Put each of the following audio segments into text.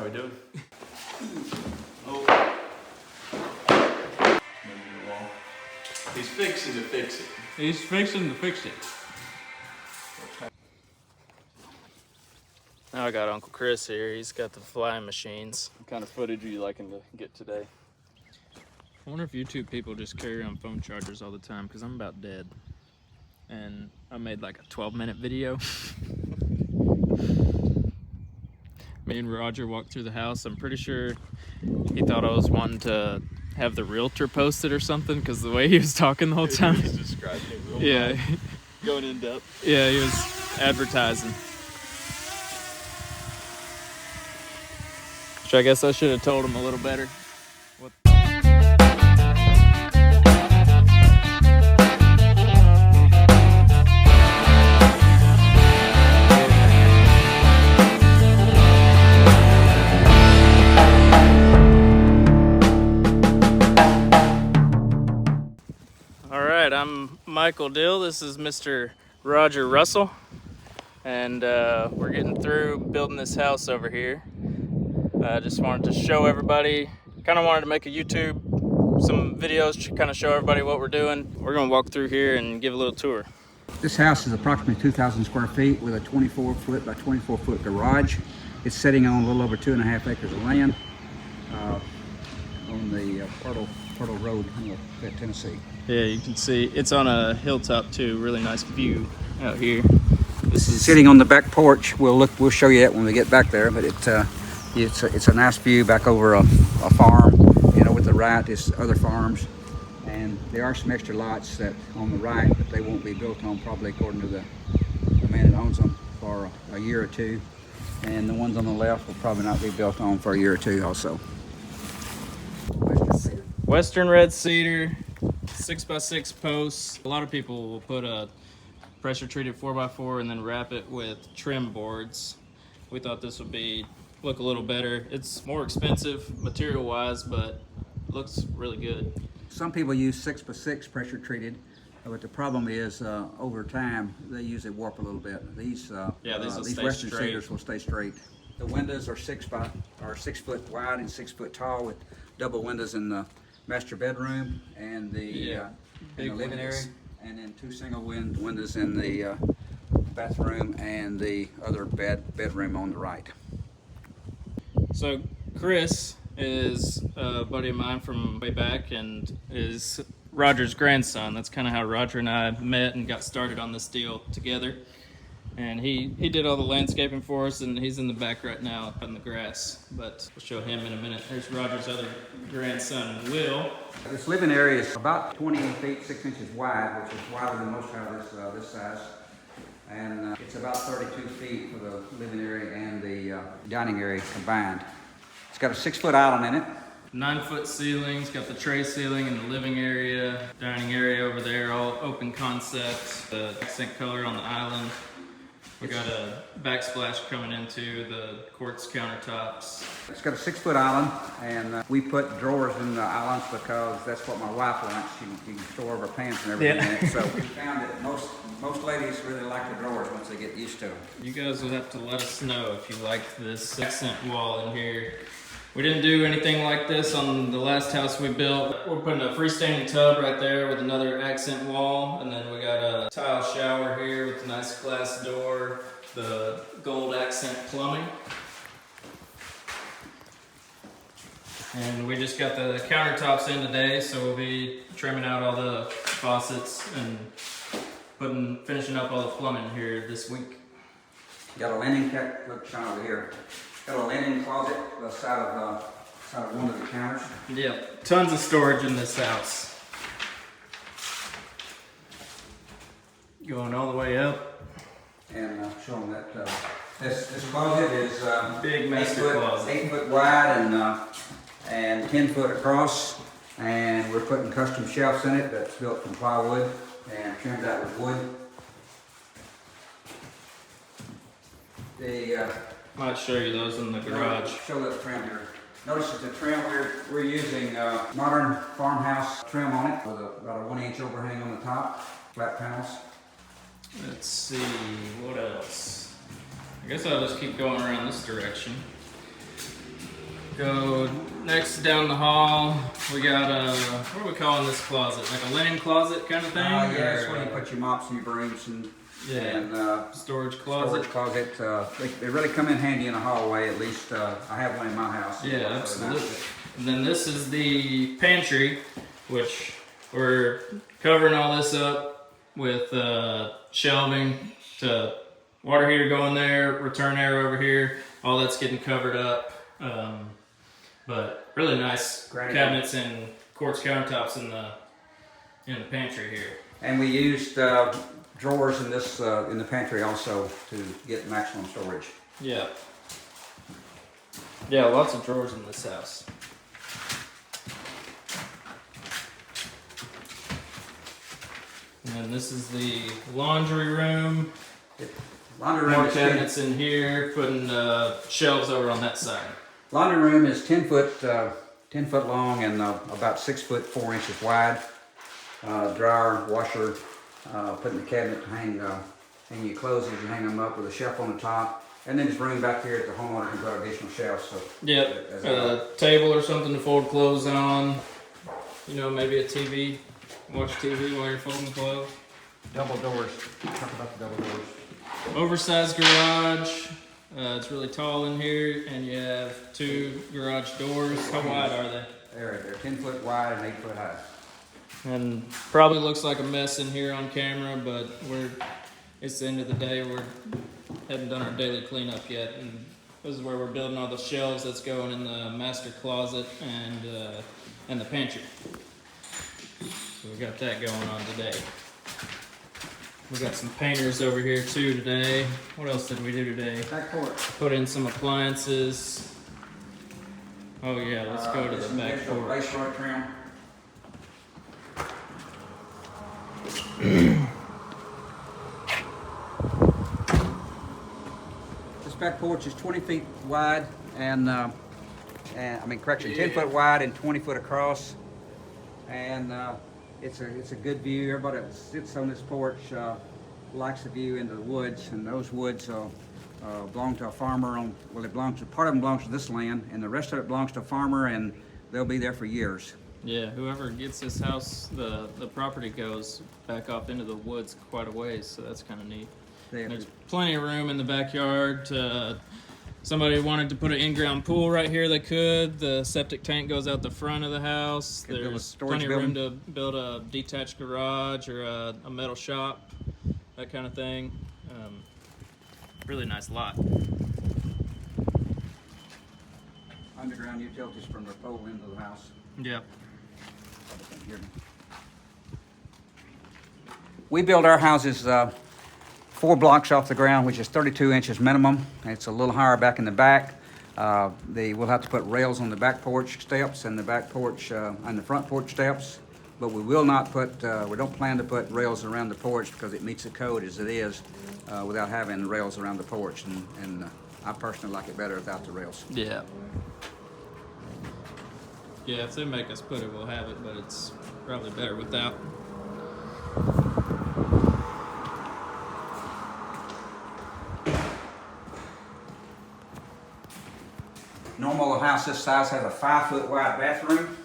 How we doing? Oh. Moving the wall. He's fixing to fix it. He's fixing to fix it. Now I got Uncle Chris here. He's got the flying machines. What kind of footage are you liking to get today? I wonder if YouTube people just carry around phone chargers all the time, because I'm about dead. And I made like a 12-minute video. Me and Roger walked through the house. I'm pretty sure he thought I was wanting to have the realtor post it or something, because the way he was talking the whole time. He was describing it real Yeah. well. Going in depth. Yeah, he was advertising. Which I guess I should have told him a little better. All right, I'm Michael Dill. This is Mr. Roger Russell. And we're getting through building this house over here. I just wanted to show everybody, kind of wanted to make a YouTube, some videos to kind of show everybody what we're doing. We're gonna walk through here and give a little tour. This house is approximately 2,000 square feet with a 24-foot by 24-foot garage. It's sitting on a little over 2.5 acres of land on the Pirtle Road in Tennessee. Yeah, you can see it's on a hilltop too. Really nice view out here. This is Sitting on the back porch. We'll show you that when we get back there. But it's a nice view back over a farm. You know, with the right is other farms, and there are some extra lots that on the right, but they won't be built on probably according to the man that owns them for a year or two, and the ones on the left will probably not be built on for a year or two also. Western red cedar, 6x6 posts. A lot of people will put a pressure treated 4x4 and then wrap it with trim boards. We thought this would look a little better. It's more expensive material wise, but looks really good. Some people use 6x6 pressure treated, but the problem is over time they usually warp a little bit. These stay Western straight. cedars will stay straight. The windows are 6 foot wide and 6 foot tall with double windows in the master bedroom and the big living windows. area, and then 2 single windows in the bathroom and the other bedroom on the right. So Chris is a buddy of mine from way back and is Roger's grandson. That's kind of how Roger and I met and got started on this deal together. And he did all the landscaping for us, and he's in the back right now up in the grass. But we'll show him in a minute. There's Roger's other grandson, Will. This living area is about 20 feet 6 inches wide, which is wider than most houses this size. And it's about 32 feet for the living area and the dining area combined. It's got a 6-foot island in it. 9-foot ceilings, got the tray ceiling in the living area, dining area over there, all open concept. The accent color on the island. We got a backsplash coming into the quartz countertops. It's got a 6-foot island, and we put drawers in the islands because that's what my wife wants. You can store her pants and everything in it. So we found that most ladies really like the drawers once they get used to them. You guys will have to let us know if you like this accent wall in here. We didn't do anything like this on the last house we built. We're putting a freestanding tub right there with another accent wall, and then we got a tile shower here with a nice glass door, the gold accent plumbing. And we just got the countertops in today, so we'll be trimming out all the faucets and finishing up all the plumbing here this week. Got a linen cabinet. Look, Sean, over here. Got a linen closet on the side of one of the counters. Yep, tons of storage in this house. Going all the way up. And show them that this closet is Big master closet. 8 foot wide and 10 foot across. And we're putting custom shelves in it that's built from plywood and trimmed out with wood. Might show you those in the garage. Show that trim here. Notice that the trim we're using modern farmhouse trim on it with about a 1-inch overhang on the top, flat panels. Let's see, what else? I guess I'll just keep going around this direction. Go next down the hall. We got what are we calling this closet? Like a linen closet kind of thing? Yeah, that's Or, where you put your mops and your brooms and storage closet. storage closet. They really come in handy in a hallway. At least I have one in my house. Yeah, absolutely. And then this is the pantry, which we're covering all this up with shelving to water heater going there, return air over here. All that's getting covered up. But really nice cabinets and quartz countertops in the pantry here. And we used drawers in this in the pantry also to get maximum storage. Yeah. Yeah, lots of drawers in this house. And then this is the laundry room. Laundry room More is cabinets in here, putting shelves over on that side. Laundry room is 10 foot long and about 6 foot 4 inches wide. Dryer, washer, putting the cabinet to hang your clothes as you hang them up with a shelf on the top. And then there's room back here that the homeowner can put additional shelves. So Yep, a table or something to fold clothes on. You know, maybe a TV. Watch TV while you're folding clothes. double doors. Talk about the double doors. Oversized garage. It's really tall in here, and you have 2 garage doors. How wide are they? They're 10 foot wide and 8 foot high. And probably looks like a mess in here on camera, but it's the end of the day. We haven't done our daily cleanup yet, and this is where we're building all the shelves that's going in the master closet and the pantry. So we got that going on today. We got some painters over here too today. What else did we do today? Back porch. Put in some appliances. Oh yeah, let's go to the back porch. Base rod trim. This back porch is 20 feet wide and 10 foot wide and 20 foot across. And it's a good view. Everybody that sits on this porch likes the view into the woods, and those woods belong to a farmer. Part of them belongs to this land, and the rest of it belongs to a farmer, and they'll be there for years. Yeah, whoever gets this house, the property goes back off into the woods quite a ways, so that's kind of neat. There's plenty of room in the backyard. Somebody wanted to put an in-ground pool right here, they could. The septic tank goes out the front of the house. Could build a There's storage plenty of room building. to build a detached garage or a metal shop, that kind of thing. Really nice lot. Underground utilities from the pole into the house. Yeah. We build our houses 4 blocks off the ground, which is 32 inches minimum. It's a little higher back in the back. We'll have to put rails on the back porch steps and the back porch and the front porch steps, but we will not put. We don't plan to put rails around the porch because it meets the code as it is, without having rails around the porch. And I personally like it better without the rails. Yeah. Yeah, if they make us put it, we'll have it, but it's probably better without. Normal house this size has a 5 foot wide bathroom.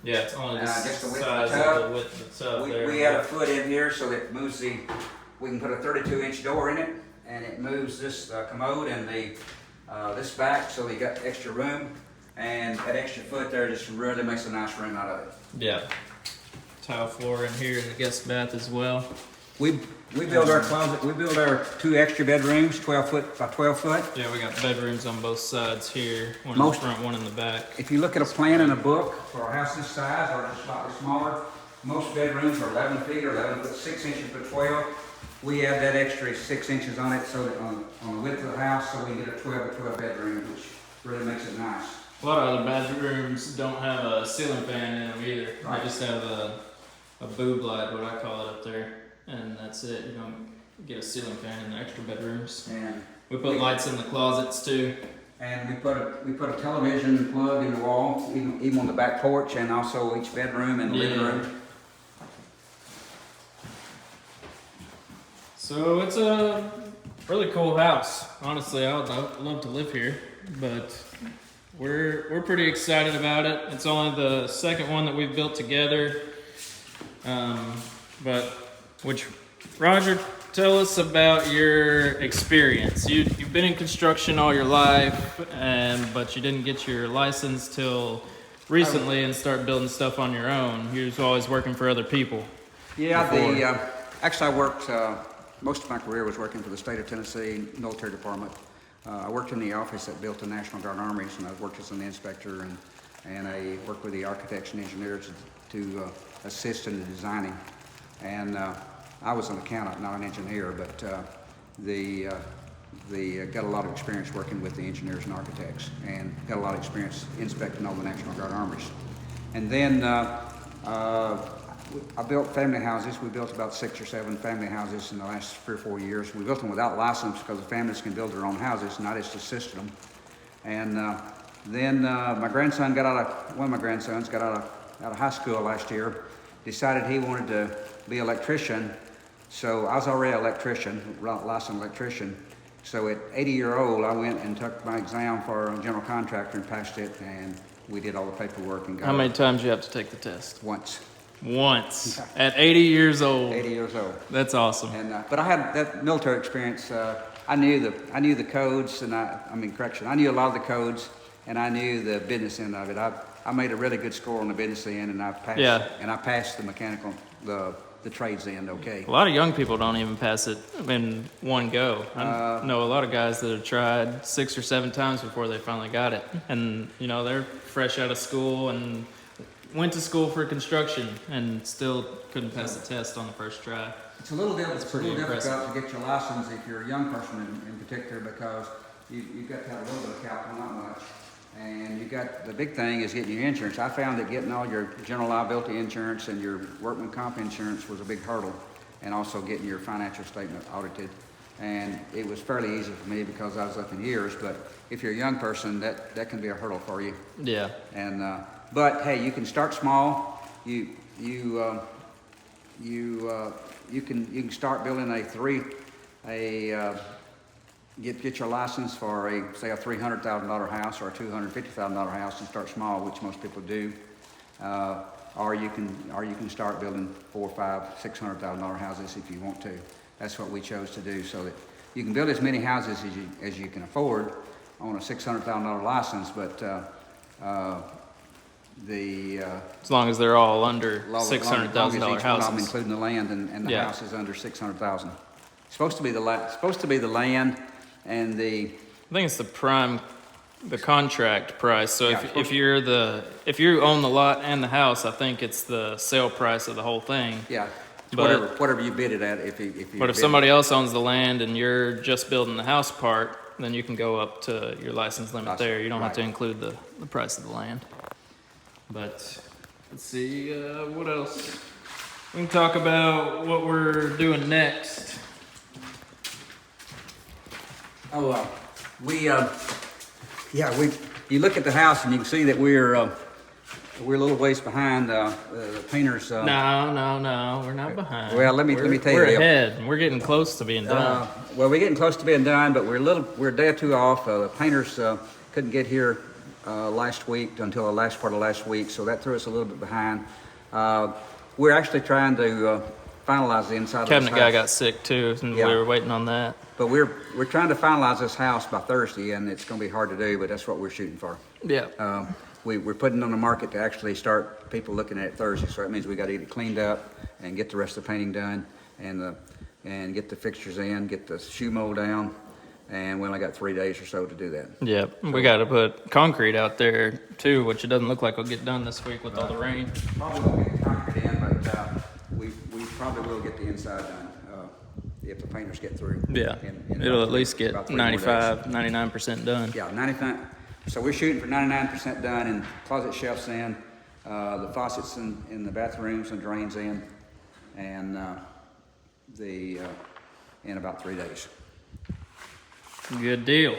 Yeah, it's only the Just the width size of the tub. of the width of the tub there. We add a foot in here so that it moves we can put a 32-inch door in it, and it moves this commode and this back, so we got extra room. And that extra foot there just really makes a nice room out of it. Yeah. Tile floor in here in the guest bath as well. We build our closet. We build our 2 extra bedrooms, 12 foot by 12 foot. Yeah, we got bedrooms on both sides here. One in Most- the front, one in the back. If you look at a plan in a book for a house this size or just slightly smaller, most bedrooms are 11 feet or 11 foot 6 inches per 12. We add that extra 6 inches on it so that on the width of the house, so we get a 12 by 12 bedroom, which really makes it nice. A lot of other bedrooms don't have a ceiling fan in them either. Right. They just have a boob light, what I call it up there, and that's it. You don't get a ceiling fan in the extra bedrooms. And We put lights in the closets too. And we put a television plug in the wall, even on the back porch, and also each bedroom and living Yeah. room. So it's a really cool house. Honestly, I would love to live here, but We're pretty excited about it. It's only the second one that we've built together. Roger, tell us about your experience. You've been in construction all your life, but you didn't get your license till recently and start building stuff on your own. You was always working for other people. Yeah, actually I worked, most of my career was working for the state of Tennessee military department. I worked in the office that built the National Guard armories, and I worked as an inspector, and I worked with the architects and engineers to assist in the designing. And I was an accountant, not an engineer, but got a lot of experience working with the engineers and architects, and got a lot of experience inspecting all the National Guard armories. And then I built family houses. We built about 6 or 7 family houses in the last 3 or 4 years. We built them without license because the families can build their own houses, and I just assisted them. And then my grandson one of my grandsons got out of high school last year, decided he wanted to be an electrician. So I was already an electrician, licensed electrician. So at 80-year-old, I went and took my exam for a general contractor and passed it, and we did all the paperwork and got How many times you have to take the test? once. Once. At 80 years old. 80 years old. That's awesome. And but I had that military experience. I knew the codes, and I knew a lot of the codes, and I knew the business end of it. I made a really good score on the business end, and I passed. Yeah. And I passed the mechanical, the trades end. Okay. A lot of young people don't even pass it in one go. I know a lot of guys that have tried 6 or 7 times before they finally got it. And, they're fresh out of school and went to school for construction and still couldn't pass the test on the first try. It's a little difficult. It's a little impressive. difficult to get your license if you're a young person in particular, because you've got to have a little bit of capital, not much. And the big thing is getting your insurance. I found that getting all your general liability insurance and your workman comp insurance was a big hurdle, and also getting your financial statement audited. And it was fairly easy for me because I was up in years, but if you're a young person, that can be a hurdle for you. Yeah. And but hey, you can start small. You can start building get your license for say a $300,000 house or a $250,000 house, and start small, which most people do. Or you can start building $400,000, $500,000, $600,000 houses if you want to. That's what we chose to do, so that you can build as many houses as you can afford on a $600,000 license, but as long as they're all under $600,000 houses, including the land, and the Yeah. house is under $600,000. Supposed to be the land and the. I think it's the contract price. So Yeah, if you own the lot and the house, I think it's the sale price of the whole thing. Yeah, But- whatever you bid it at. But if somebody else owns the land and you're just building the house part, then you can go up to your license limit there. You don't have to Right. include the price of the land. But let's see, what else? We can talk about what we're doing next. You look at the house and you can see that we're a little ways behind the painters. No, we're not behind. Well, let me tell you, We're Dale. ahead. We're getting close to being done. Well, we're getting close to being done, but we're a day or two off. The painters couldn't get here last week until the last part of last week, so that threw us a little bit behind. We're actually trying to finalize the inside of this Cabinet house. guy got sick too, and Yeah. we were waiting on that. But we're trying to finalize this house by Thursday, and it's going to be hard to do, but that's what we're shooting for. Yeah. We're putting it on the market to actually start people looking at it Thursday, so that means we got to get it cleaned up and get the rest of the painting done, and get the fixtures in, get the shoe mold down, and we only got 3 days or so to do that. Yeah, we got to put concrete out there too, which it doesn't look like will get done this week with all the rain. Probably won't get the concrete in, but we probably will get the inside done if the painters get through. Yeah, in it'll about at least get about 3 more days. 99% done. Yeah, 99. So we're shooting for 99% done, and closet shelves in, the faucets in the bathrooms and drains in, and in about 3 days. Good deal.